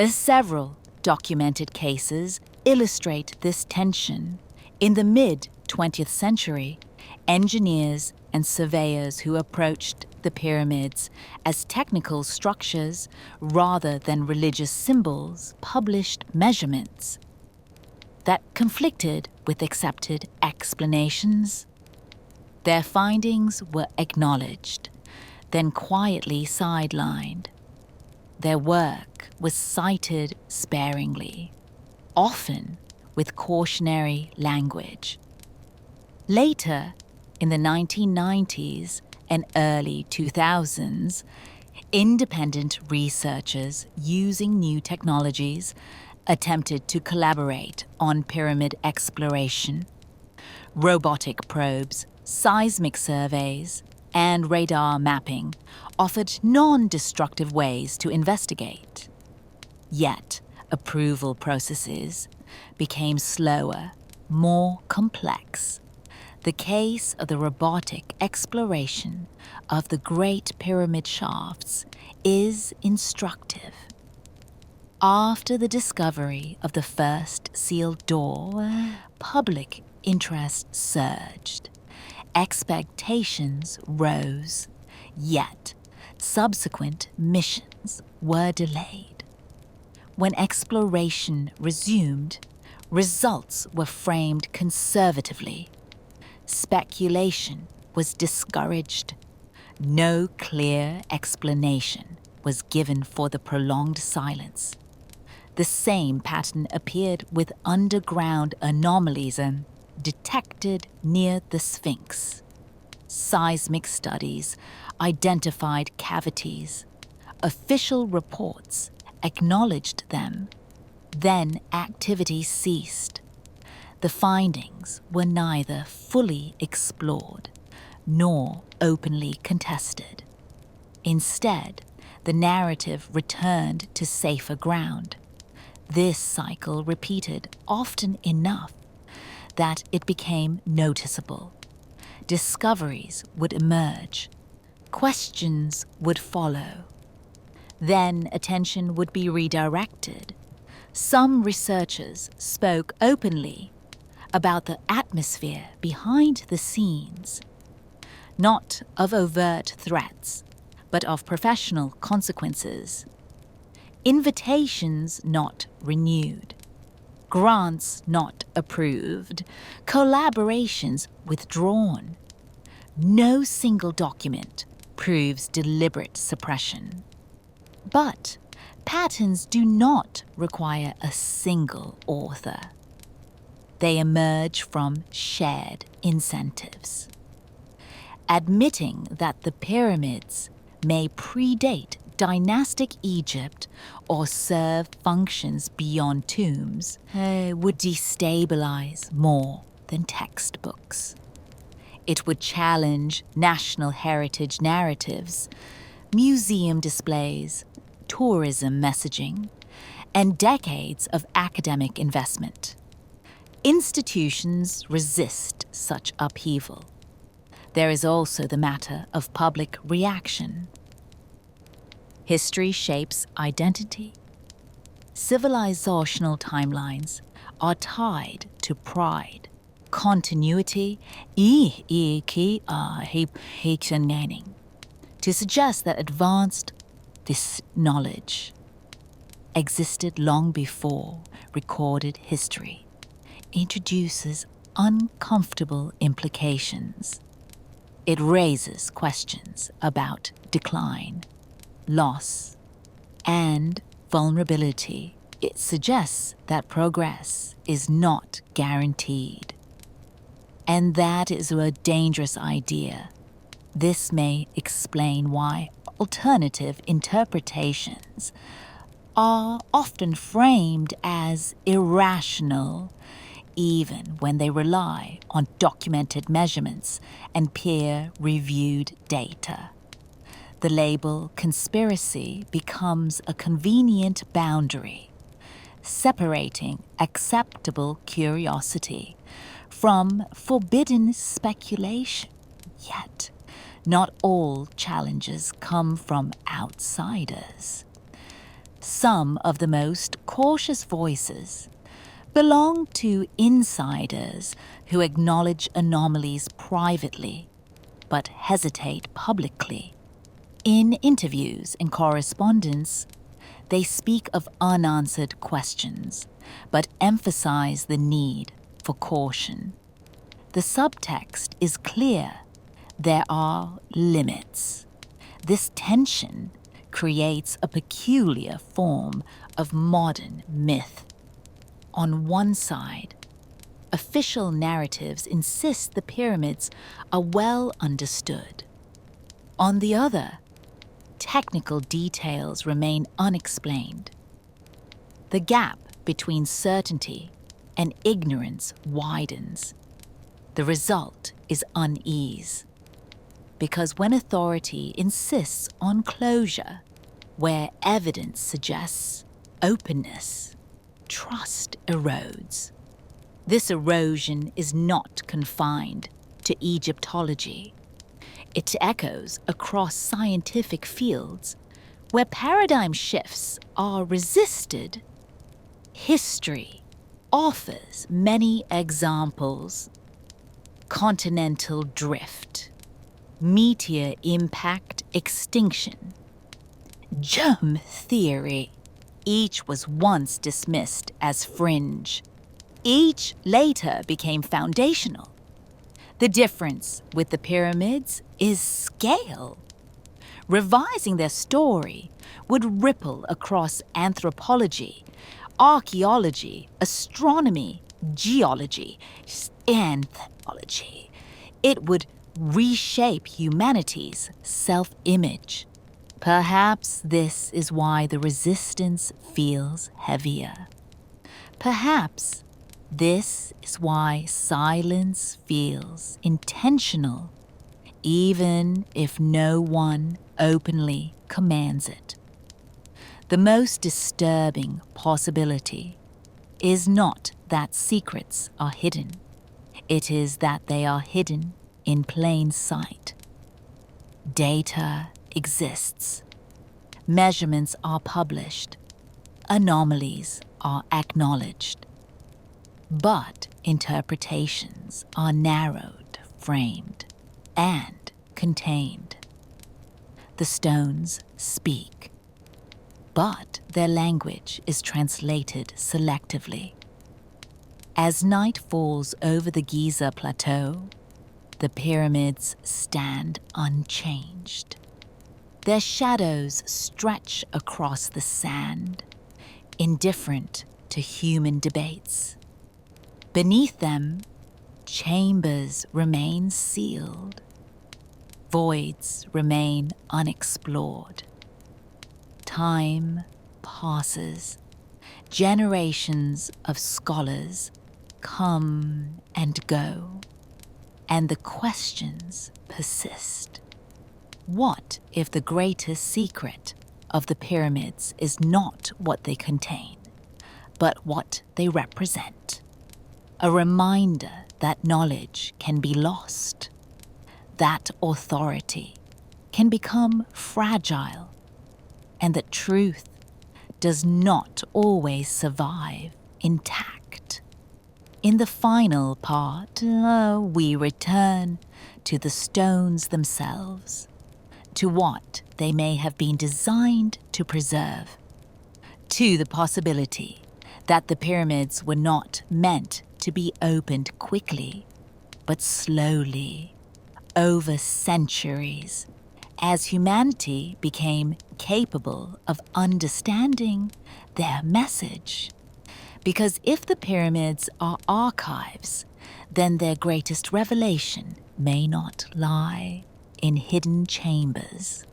Several documented cases illustrate this tension. In the mid-20th century, engineers and surveyors who approached the pyramids as technical structures rather than religious symbols published measurements that conflicted with accepted explanations. Their findings were acknowledged, then quietly sidelined. Their work was cited sparingly, often with cautionary language. Later, in the 1990s and early 2000s, independent researchers using new technologies attempted to collaborate on pyramid exploration. Robotic probes, seismic surveys, and radar mapping offered non-destructive ways to investigate. Yet, approval processes became slower, more complex. The case of the robotic exploration of the Great Pyramid shafts is instructive. After the discovery of the first sealed door, public interest surged. Expectations rose, yet subsequent missions were delayed. When exploration resumed, results were framed conservatively. Speculation was discouraged. No clear explanation was given for the prolonged silence. The same pattern appeared with underground anomalies detected near the Sphinx. Seismic studies identified cavities. Official reports acknowledged them. Then activity ceased. The findings were neither fully explored nor openly contested. Instead, the narrative returned to safer ground. This cycle repeated often enough that it became noticeable. Discoveries would emerge. Questions would follow. Then attention would be redirected. Some researchers spoke openly about the atmosphere behind the scenes, not of overt threats, but of professional consequences. Invitations not renewed, grants not approved, collaborations withdrawn. No single document proves deliberate suppression. But patterns do not require a single author. They emerge from shared incentives. Admitting that the pyramids may predate dynastic Egypt or serve functions beyond tombs would destabilize more than textbooks. It would challenge national heritage narratives, museum displays, tourism messaging, and decades of academic investment. Institutions resist such upheaval. There is also the matter of public reaction. History shapes identity. Civilizational timelines are tied to pride. continuity, to suggest that advanced this knowledge existed long before recorded history, introduces uncomfortable implications. It raises questions about decline, loss, and vulnerability. It suggests that progress is not guaranteed. And that is a dangerous idea. This may explain why alternative interpretations are often framed as irrational, even when they rely on documented measurements and peer-reviewed data. The label conspiracy becomes a convenient boundary, separating acceptable curiosity from forbidden speculation. Yet, not all challenges come from outsiders. Some of the most cautious voices belong to insiders who acknowledge anomalies privately but hesitate publicly. In interviews and correspondence, they speak of unanswered questions but emphasize the need for caution. The subtext is clear. There are limits. This tension creates a peculiar form of modern myth. On one side, official narratives insist the pyramids are well understood. On the other, technical details remain unexplained. The gap between certainty and ignorance widens. The result is unease. Because when authority insists on closure, where evidence suggests openness, trust erodes. This erosion is not confined to Egyptology. It echoes across scientific fields where paradigm shifts are resisted. History offers many examples. Continental drift, meteor impact extinction, germ theory. Each was once dismissed as fringe. Each later became foundational. The difference with the pyramids is scale. Revising their story would ripple across anthropology, archaeology, astronomy, geology, and theology. It would reshape humanity's self-image. Perhaps this is why the resistance feels heavier. Perhaps this is why silence feels intentional, even if no one openly commands it. The most disturbing possibility is not that secrets are hidden. It is that they are hidden in plain sight. Data exists. Measurements are published. Anomalies are acknowledged. But interpretations are narrowed, framed, and contained. The stones speak, but their language is translated selectively. As night falls over the Giza Plateau, the pyramids stand unchanged. Their shadows stretch across the sand, indifferent to human debates. Beneath them, chambers remain sealed. Voids remain unexplored. Time passes. Generations of scholars come and go, and the questions persist. What if the greatest secret of the pyramids is not what they contain, but what they represent? A reminder that knowledge can be lost, that authority can become fragile, and that truth does not always survive intact. In the final part, we return to the stones themselves, to what they may have been designed to preserve, to the possibility that the pyramids were not meant to be opened quickly, but slowly, over centuries, as humanity became capable of understanding their message. Because if the pyramids are archives, then their greatest revelation may not lie in hidden chambers,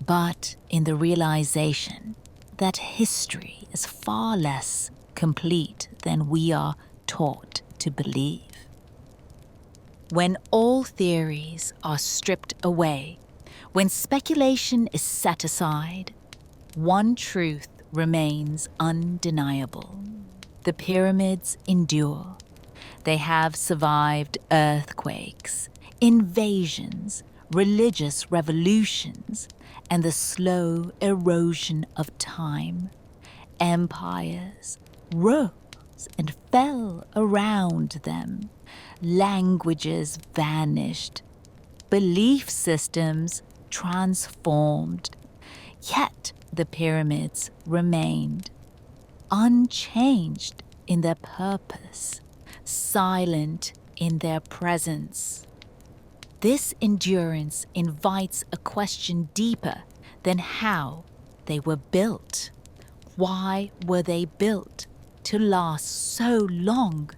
but in the realization that history is far less complete than we are taught to believe. When all theories are stripped away, when speculation is set aside, one truth remains undeniable. The pyramids endure. They have survived earthquakes, invasions, religious revolutions, and the slow erosion of time. Empires rose and fell around them. Languages vanished. Belief systems transformed. Yet the pyramids remained, unchanged in their purpose, silent in their presence. This endurance invites a question deeper than how they were built. Why were they built to last so long?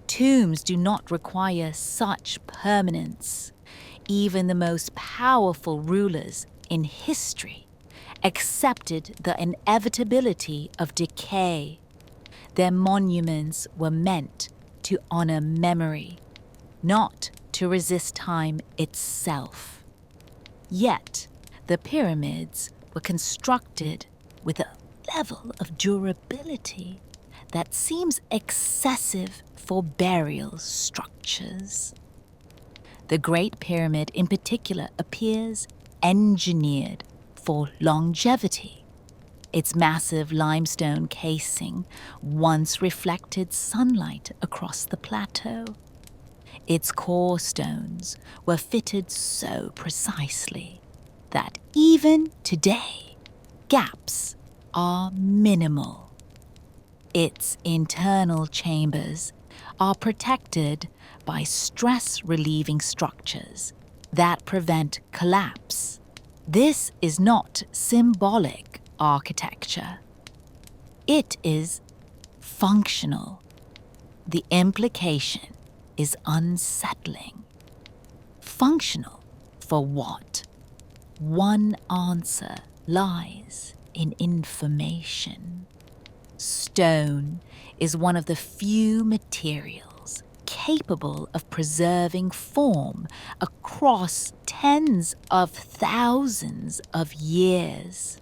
Tombs do not require such permanence. Even the most powerful rulers in history accepted the inevitability of decay. Their monuments were meant to honor memory, not to resist time itself. Yet, the pyramids were constructed with a level of durability that seems excessive for burial structures. The Great Pyramid in particular appears engineered for longevity. Its massive limestone casing once reflected sunlight across the plateau. Its core stones were fitted so precisely that even today, gaps are minimal. Its internal chambers are protected by stress-relieving structures that prevent collapse. This is not symbolic architecture. It is functional. The implication is unsettling. Functional for what? One answer lies in information. Stone is one of the few materials capable of preserving form across tens of thousands of years.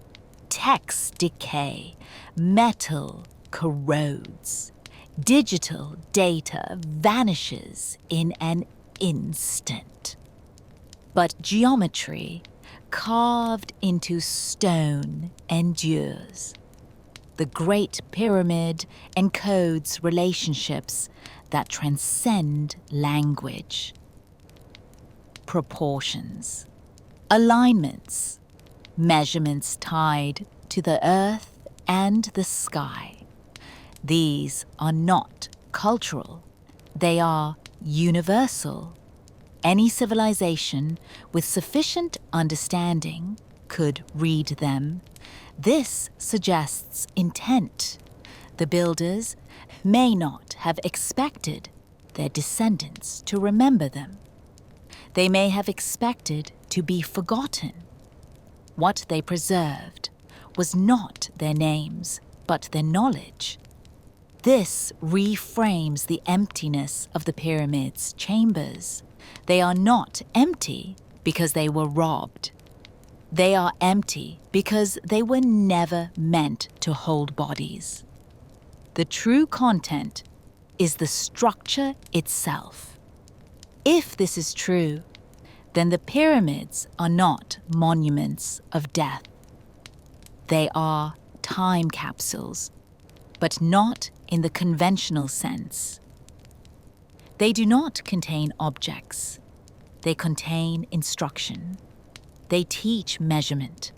Texts decay, metal corrodes, digital data vanishes in an instant. But geometry, carved into stone, endures. The Great Pyramid encodes relationships that transcend language. Proportions, alignments, measurements tied to the earth and the sky. These are not cultural. They are universal. Any civilization with sufficient understanding could read them. This suggests intent. The builders may not have expected their descendants to remember them. They may have expected to be forgotten. What they preserved was not their names, but their knowledge. This reframes the emptiness of the pyramid's chambers. They are not empty because they were robbed. They are empty because they were never meant to hold bodies. The true content is the structure itself. If this is true, then the pyramids are not monuments of death. They are time capsules, but not in the conventional sense. They do not contain objects. They contain instruction. They teach measurement,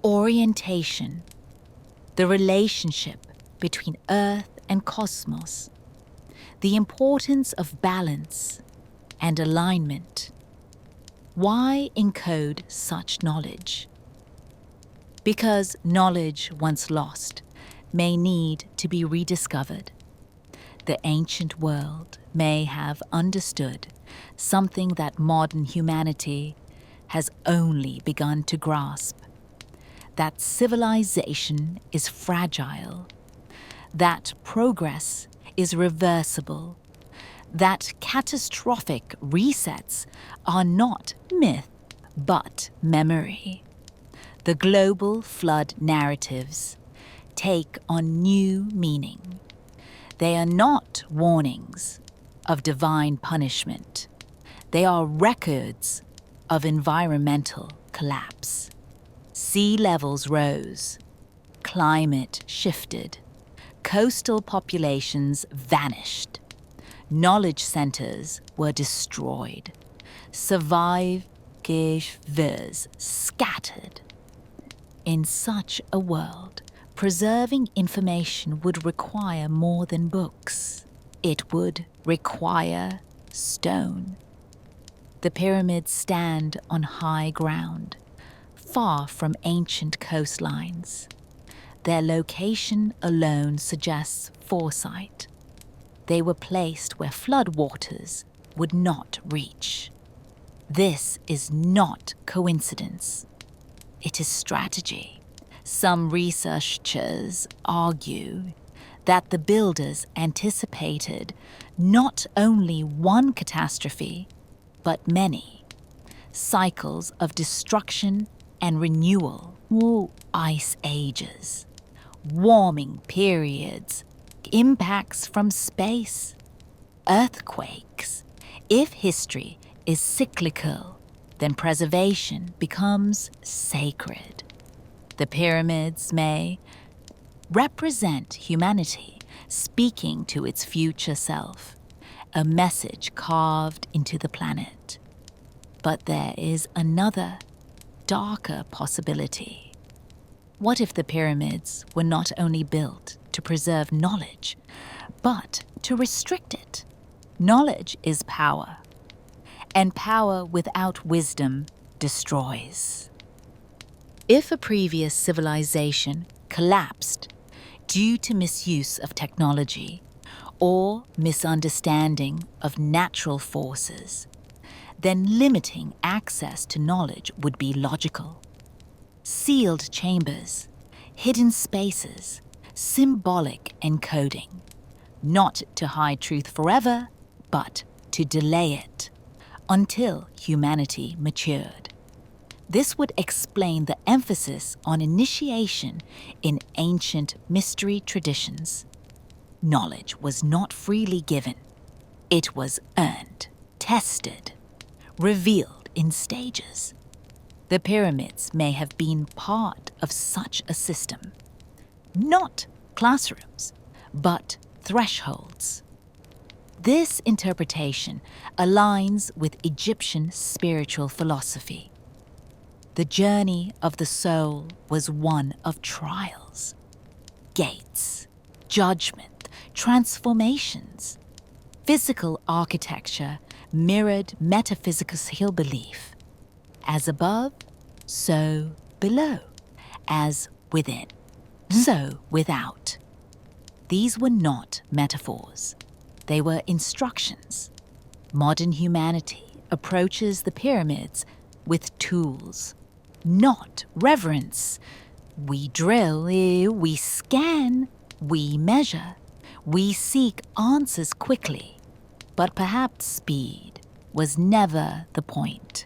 orientation, the relationship between Earth and cosmos, the importance of balance and alignment. Why encode such knowledge? Because knowledge once lost may need to be rediscovered. The ancient world may have understood something that modern humanity has only begun to grasp: that civilization is fragile, that progress is reversible, that catastrophic resets are not myth but memory. The global flood narratives take on new meaning. They are not warnings of divine punishment. They are records of environmental collapse. Sea levels rose, climate shifted, coastal populations vanished, knowledge centers were destroyed, survivors scattered. In such a world, preserving information would require more than books. It would require stone. The pyramids stand on high ground, far from ancient coastlines. Their location alone suggests foresight. They were placed where floodwaters would not reach. This is not coincidence. It is strategy. Some researchers argue that the builders anticipated not only one catastrophe, but many cycles of destruction and renewal. Ice ages, warming periods, impacts from space, earthquakes. If history is cyclical, then preservation becomes sacred. The pyramids may represent humanity speaking to its future self, a message carved into the planet. But there is another, darker possibility. What if the pyramids were not only built to preserve knowledge, but to restrict it? Knowledge is power, and power without wisdom destroys. If a previous civilization collapsed due to misuse of technology or misunderstanding of natural forces, then limiting access to knowledge would be logical. Sealed chambers, hidden spaces, symbolic encoding, not to hide truth forever, but to delay it until humanity matured. This would explain the emphasis on initiation in ancient mystery traditions. Knowledge was not freely given. It was earned, tested, revealed in stages. The pyramids may have been part of such a system. Not classrooms, but thresholds. This interpretation aligns with Egyptian spiritual philosophy. The journey of the soul was one of trials, gates, judgment, transformations. Physical architecture mirrored metaphysical belief. As above, so below. As within, so without. These were not metaphors. They were instructions. Modern humanity approaches the pyramids with tools, not reverence. We drill, we scan, we measure, we seek answers quickly. But perhaps speed was never the point.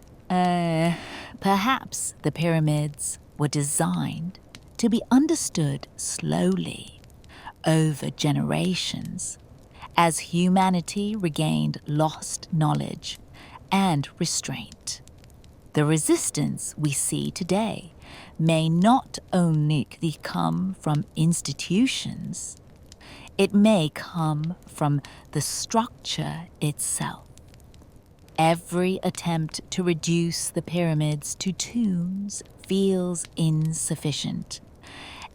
Perhaps the pyramids were designed to be understood slowly, over generations, as humanity regained lost knowledge and restraint. The resistance we see today may not only come from institutions, It may come from the structure itself. Every attempt to reduce the pyramids to tombs feels insufficient.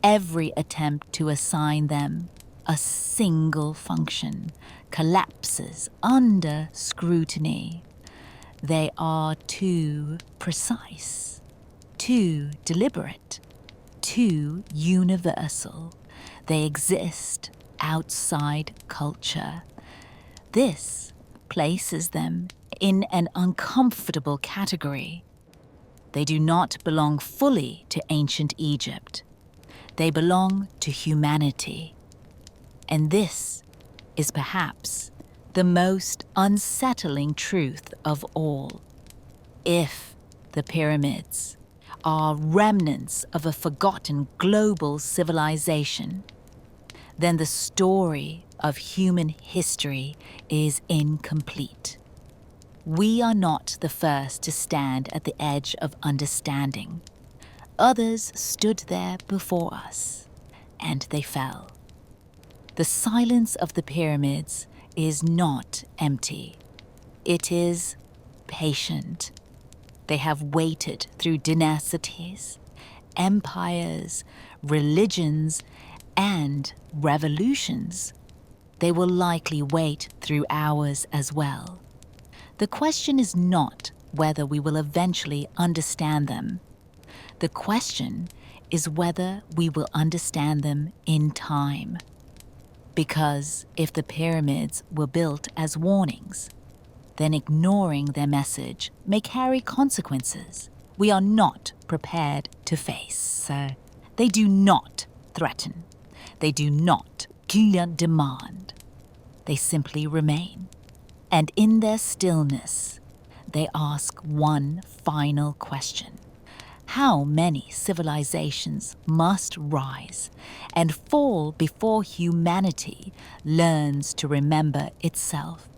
Every attempt to assign them a single function collapses under scrutiny. They are too precise, too deliberate, too universal. They exist outside culture. This places them in an uncomfortable category. They do not belong fully to ancient Egypt. They belong to humanity. And this is perhaps the most unsettling truth of all. If the pyramids are remnants of a forgotten global civilization, then the story of human history is incomplete. We are not the first to stand at the edge of understanding. Others stood there before us, and they fell. The silence of the pyramids is not empty. It is patient. They have waited through dynasties, empires, religions, and revolutions. They will likely wait through ours as well. The question is not whether we will eventually understand them. The question is whether we will understand them in time. Because if the pyramids were built as warnings, then ignoring their message may carry consequences we are not prepared to face. They do not threaten. They do not demand. They simply remain. And in their stillness, they ask one final question. How many civilizations must rise and fall before humanity learns to remember itself?